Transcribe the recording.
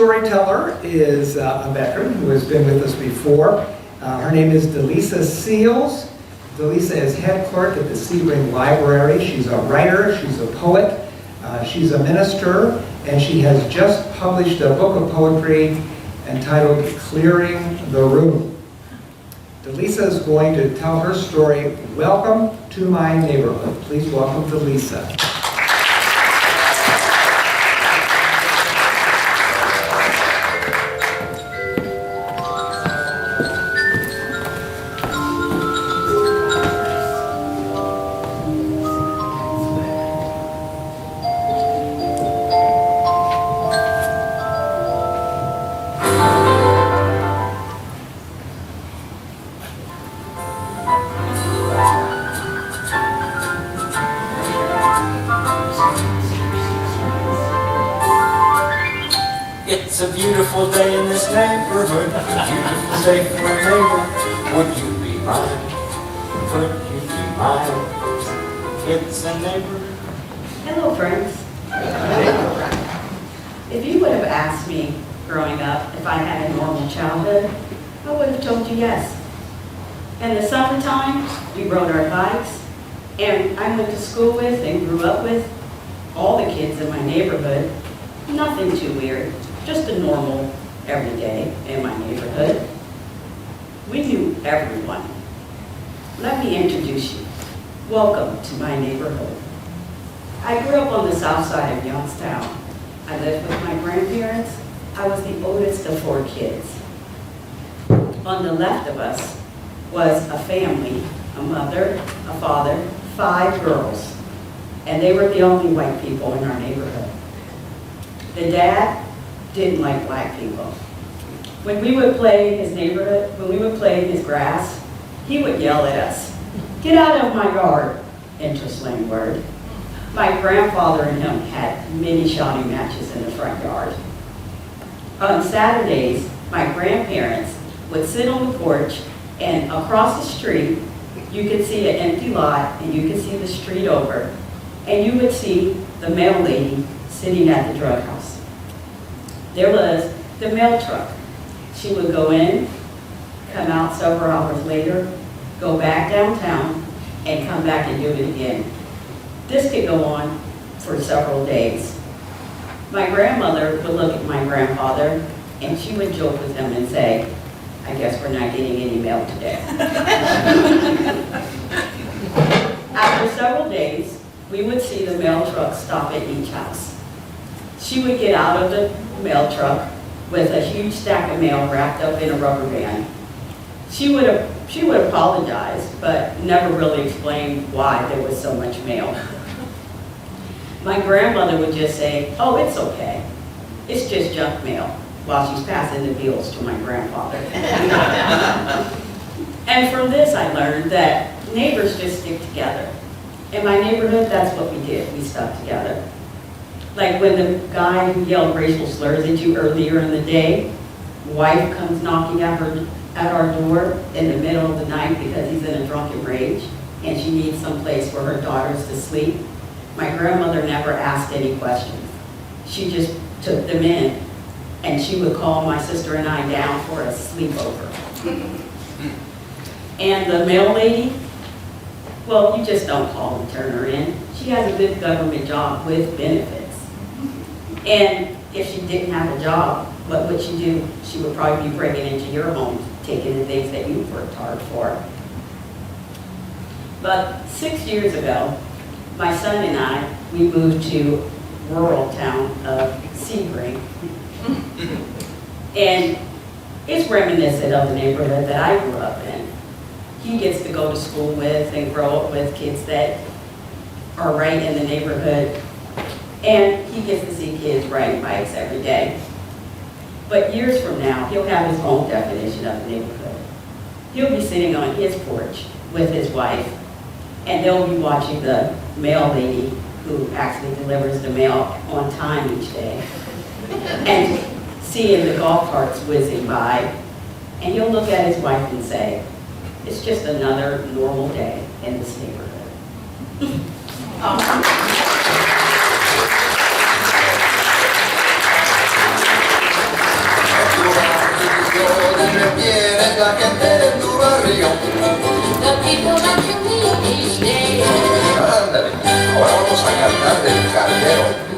storyteller is a veteran who has been with us before. Her name is Delisa Seals. Delisa is head clerk at the Sebring Library. She's a writer, she's a poet, she's a minister, and she has just published a book of poetry entitled Clearing the Room. Delisa is going to tell her story, Welcome to My Neighborhood. Please welcome Delisa. It's a beautiful day in this neighborhood, a beautiful day for a neighbor. Would you be mine? Could you be mine? It's a neighborhood. Hello, friends. If you would have asked me growing up if I had a normal childhood, I would have told you yes. In the summertime, we rode our bikes, and I went to school with and grew up with all the kids in my neighborhood. Nothing too weird, just a normal everyday in my neighborhood. We knew everyone. Let me introduce you. Welcome to my neighborhood. I grew up on the south side of Youngstown. I lived with my grandparents. I was the oldest of 4 kids. On the left of us was a family, a mother, a father, 5 girls, and they were the only white people in our neighborhood. The dad didn't like black people. When we would play in his neighborhood, when we would play in his grass, he would yell at us, "Get out of my yard," into slang word. My grandfather and him had many shouting matches in the front yard. On Saturdays, my grandparents would sit on the porch, and across the street, you could see an empty lot, and you could see the street over, and you would see the mail lady sitting at the drug house. There was the mail truck. She would go in, come out several hours later, go back downtown, and come back and do it again. This could go on for several days. My grandmother would look at my grandfather, and she would joke with him and say, "I guess we're not getting any mail today." After several days, we would see the mail truck stop at each house. She would get out of the mail truck with a huge stack of mail wrapped up in a rubber band. She would apologize, but never really explain why there was so much mail. My grandmother would just say, "Oh, it's okay. It's just junk mail," while she's passing the bills to my grandfather. And from this I learned that neighbors just stick together. In my neighborhood, that's what we did. We stuck together. Like when the guy who yelled racial slurs at you earlier in the day, wife comes knocking at our door in the middle of the night because he's in a drunken rage and she needs some place for her daughters to sleep. My grandmother never asked any questions. She just took them in, and she would call my sister and I down for a sleepover. And the mail lady, well, you just don't call and turn her in. She has a good government job with benefits. And if she didn't have a job, what would she do? She would probably be breaking into your home, taking the things that you've worked hard for. But 6 years ago, my son and I, we moved to rural town of Sebring. And it's reminiscent of the neighborhood that I grew up in. He gets to go to school with and grow up with kids that are right in the neighborhood. And he gets to see kids riding bikes every day. But years from now, he'll have his own definition of the neighborhood. He'll be sitting on his porch with his wife, and they'll be watching the mail lady who actually delivers the mail on time each day, and seeing the golf carts whizzing by. And he'll look at his wife and say, "It's just another normal day in this neighborhood." la gente de tu barrio. The people that you meet each day. Ándale, ahora vamos a cantar del cartero.